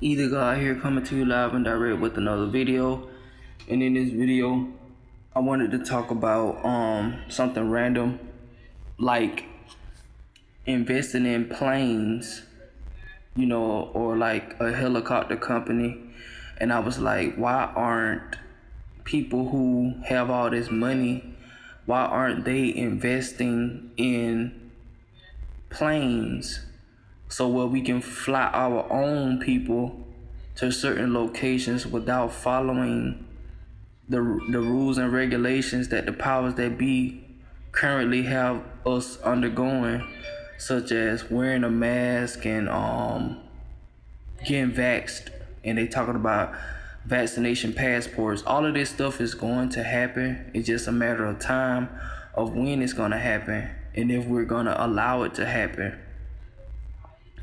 Either God here coming to you live and direct with another video. And in this video, I wanted to talk about something random, like investing in planes, or like a helicopter company. And I was like, why aren't people who have all this money, why aren't they investing in planes so where we can fly our own people to certain locations without following the rules and regulations that the powers that be currently have us undergoing, such as wearing a mask and getting vaxxed. And they talking about vaccination passports. All of this stuff is going to happen. It's just a matter of time of when it's going to happen and if we're going to allow it to happen.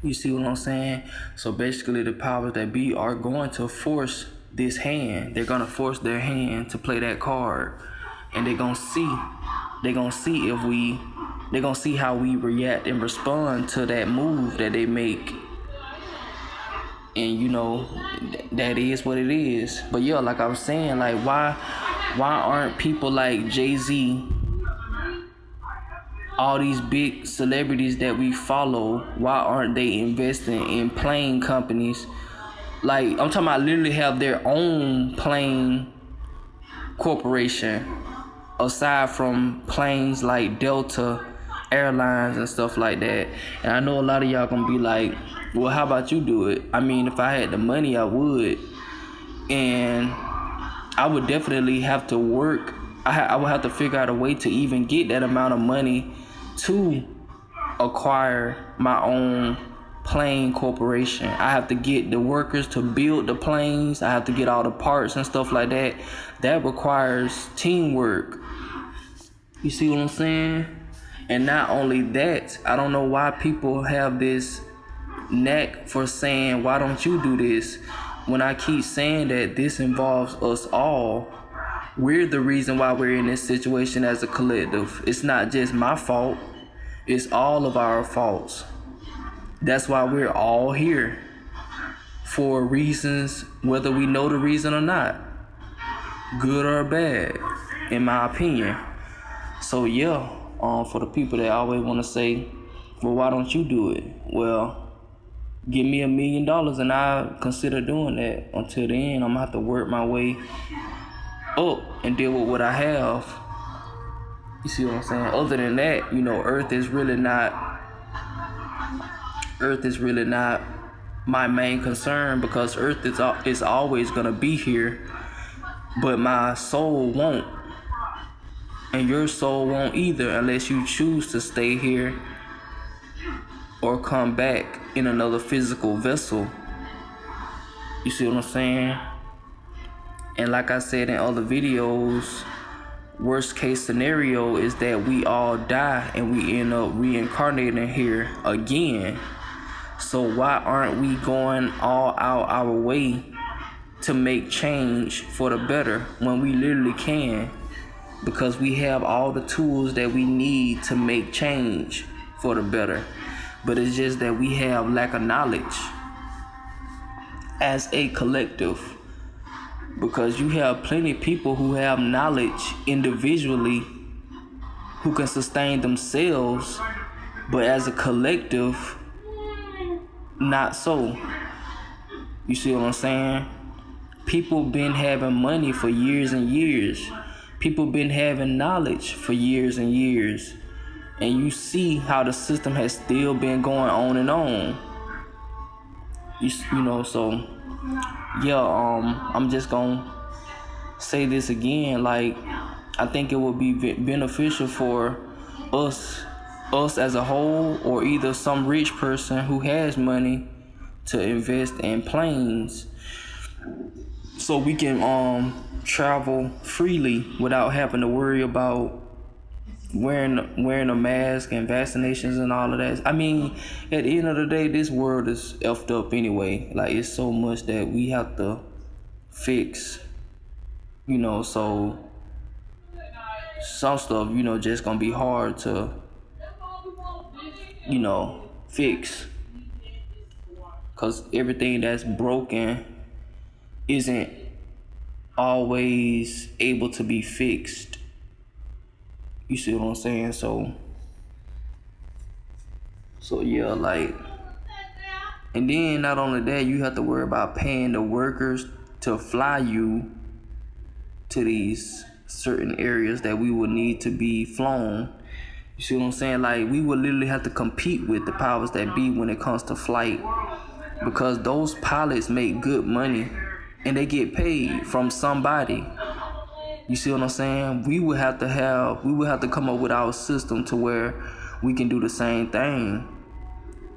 You see what I'm saying? So basically the powers that be are going to force this hand. They're going to force their hand to play that card. And they're going to see how we react and respond to that move that they make. And that is what it is. But yeah, like I was saying, like why aren't people like Jay-Z, all these big celebrities that we follow, why aren't they investing in plane companies? Like, I'm talking about literally have their own plane corporation aside from planes like Delta Airlines and stuff like that. And I know a lot of y'all gonna be like, well, how about you do it? I mean, if I had the money, I would. And I would definitely have to work. I would have to figure out a way to even get that amount of money to acquire my own plane corporation. I have to get the workers to build the planes. I have to get all the parts and stuff like that. That requires teamwork. You see what I'm saying? And not only that, I don't know why people have this knack for saying, why don't you do this? When I keep saying that this involves us all. We're the reason why we're in this situation as a collective. It's not just my fault. It's all of our faults. That's why we're all here. For reasons, whether we know the reason or not. Good or bad, in my opinion. So yeah, for the people that always want to say, well, why don't you do it? Well, give me $1 million and I'll consider doing that. Until then, I'm gonna have to work my way up and deal with what I have. You see what I'm saying? Other than that, Earth is really not my main concern, because Earth is always gonna be here, but my soul won't, and your soul won't either, unless you choose to stay here or come back in another physical vessel. You see what I'm saying? And like I said in other videos, worst case scenario is that we all die and we end up reincarnating here again. So why aren't we going all out our way to make change for the better when we literally can? Because we have all the tools that we need to make change for the better. But it's just that we have lack of knowledge as a collective. Because you have plenty of people who have knowledge individually who can sustain themselves, but as a collective, not so. You see what I'm saying? People been having money for years and years. People been having knowledge for years and years. And you see how the system has still been going on and on. So yeah, I'm just gonna say this again. Like, I think it would be beneficial for us as a whole, or either some rich person who has money, to invest in planes so we can travel freely without having to worry about wearing a mask and vaccinations and all of that. I mean, at the end of the day, this world is effed up anyway. Like, it's so much that we have to fix, so some stuff, just gonna be hard to, fix. because everything that's broken isn't always able to be fixed. You see what I'm saying? So yeah, like, and then not only that, you have to worry about paying the workers to fly you to these certain areas that we would need to be flown. You see what I'm saying? Like, we would literally have to compete with the powers that be when it comes to flight, because those pilots make good money and they get paid from somebody. You see what I'm saying? We would have to come up with our system to where we can do the same thing,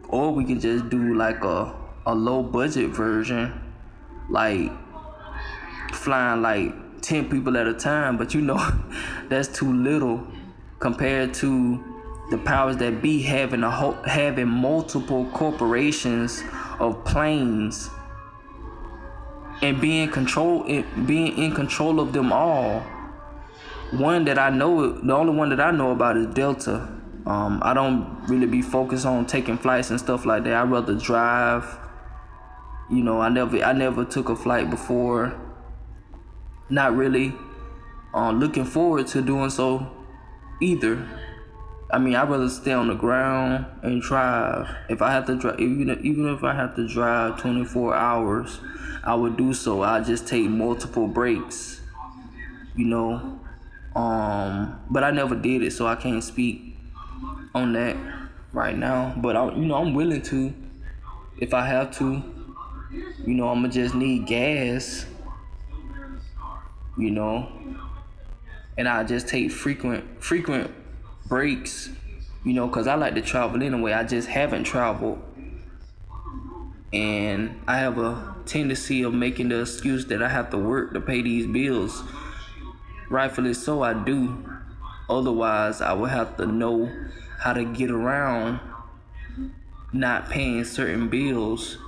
or we can just do like a low budget version, like flying like 10 people at a time. But you know, that's too little compared to the powers that be having multiple corporations of planes and being in control of them all. The only one that I know about is Delta. I don't really be focused on taking flights and stuff like that. I'd rather drive. You know, I never took a flight before. Not really looking forward to doing so either. I mean, I'd rather stay on the ground and drive. If I have to drive, even if I have to drive 24 hours, I would do so. I just take multiple breaks, you know. But I never did it, so I can't speak on that right now. But I'm willing to, if I have to. You know, I'ma just need gas, you know, and I just take frequent breaks, you know, because I like to travel anyway. I just haven't traveled, and I have a tendency of making the excuse that I have to work to pay these bills. Rightfully so, I do. Otherwise, I would have to know how to get around not paying certain bills,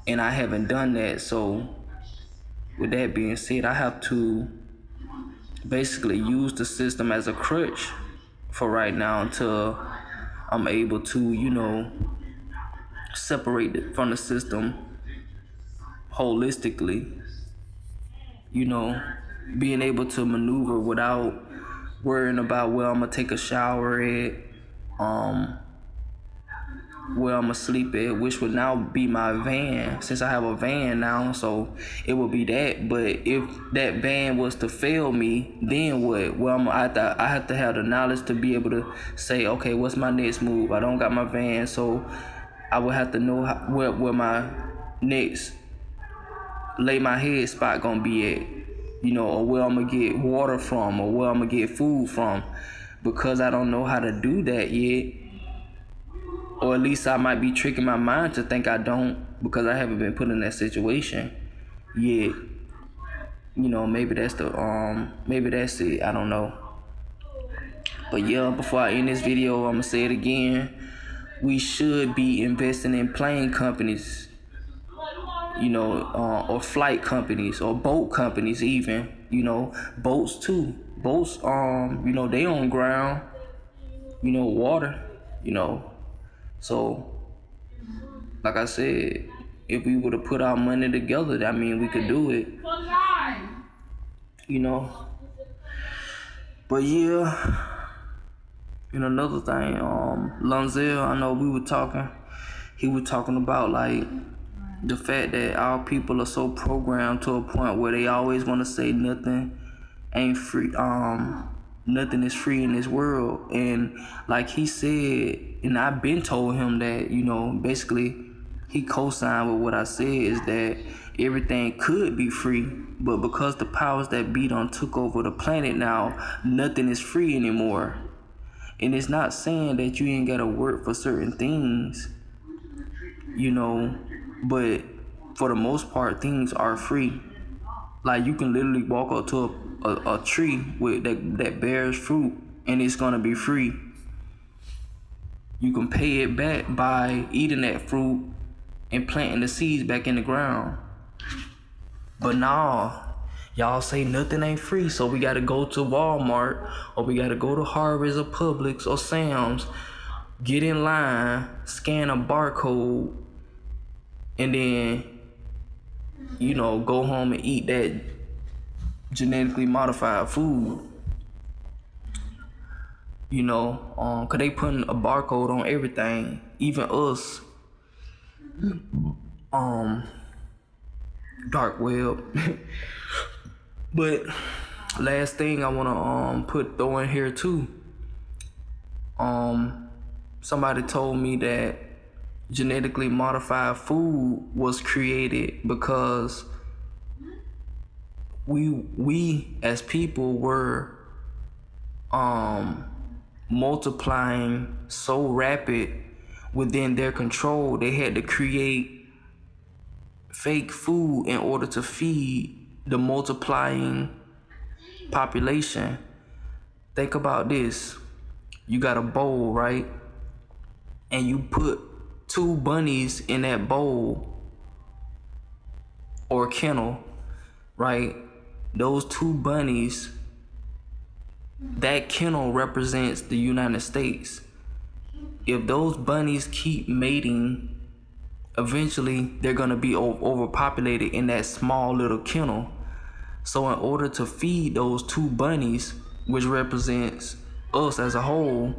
and I haven't done that. So with that being said, I have to basically use the system as a crutch for right now until I'm able to, you know, separate it from the system holistically. You know, being able to maneuver without worrying about where I'm gonna take a shower at, where I'm gonna sleep at, which would now be my van, since I have a van now. So it would be that. But if that van was to fail me, then what? Well, I have to have the knowledge to be able to say, okay, what's my next move? I don't got my van, so I would have to know where my next lay my head spot gonna be at, you know, or where I'm gonna get water from, or where I'm gonna get food from, because I don't know how to do that yet. Or at least I might be tricking my mind to think I don't, because I haven't been put in that situation yet. You know, maybe that's it. I don't know. But yeah, before I end this video, I'm gonna say it again. We should be investing in plane companies, you know, or flight companies, or boat companies even. You know, boats too. Boats, you know, they on ground. You know, water. You know. So, like I said, if we were to put our money together, I mean, we could do it. You know. But yeah, and another thing, Lonzel, I know we were talking. He was talking about like the fact that our people are so programmed to a point where they always want to say nothing ain't free. Nothing is free in this world. And like he said, and I've been told him that, you know, basically he co-signed with what I said, is that everything could be free, but because the powers that be done took over the planet now, nothing is free anymore. And it's not saying that you ain't gotta work for certain things, you know, but for the most part, things are free. Like, you can literally walk up to a tree with that bears fruit, and it's gonna be free. You can pay it back by eating that fruit and planting the seeds back in the ground. But nah, y'all say nothing ain't free, so we gotta go to Walmart, or we gotta go to Harvest or Publix or Sam's, get in line, scan a barcode, and then, you know, go home and eat that genetically modified food. You know, cause they putting a barcode on everything, even us. Dark web. But last thing I wanna throw in here too. Somebody told me that genetically modified food was created because we as people were multiplying so rapid within their control. They had to create fake food in order to feed the multiplying population. Think about this. You got a bowl, right? And you put 2 bunnies in that bowl or kennel, right? Those 2 bunnies, that kennel represents the United States. If those bunnies keep mating, eventually they're gonna be overpopulated in that small little kennel. So in order to feed those 2 bunnies, which represents us as a whole,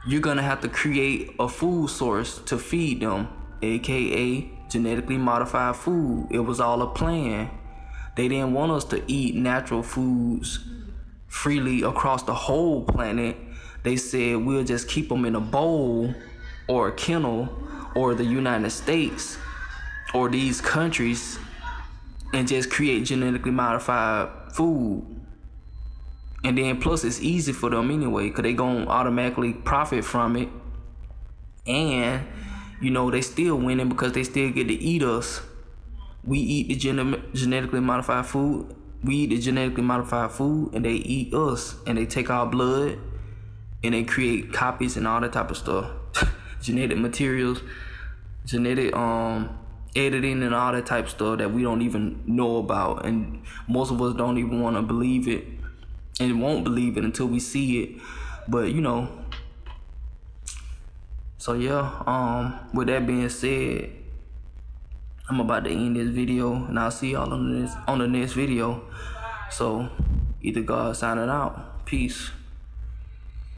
you're gonna have to create a food source to feed them, aka genetically modified food. It was all a plan. They didn't want us to eat natural foods freely across the whole planet. They said we'll just keep them in a bowl or a kennel or the United States or these countries and just create genetically modified food. And then plus it's easy for them anyway, because they gonna automatically profit from it. And, you know, they still winning because they still get to eat us. We eat the genetically modified food. We eat the genetically modified food and they eat us. And they take our blood and they create copies and all that type of stuff. Genetic materials, genetic editing and all that type of stuff that we don't even know about. And most of us don't even want to believe it. And won't believe it until we see it. But you know, so yeah, with that being said, I'm about to end this video and I'll see y'all on the next video. So either God signing out. Peace.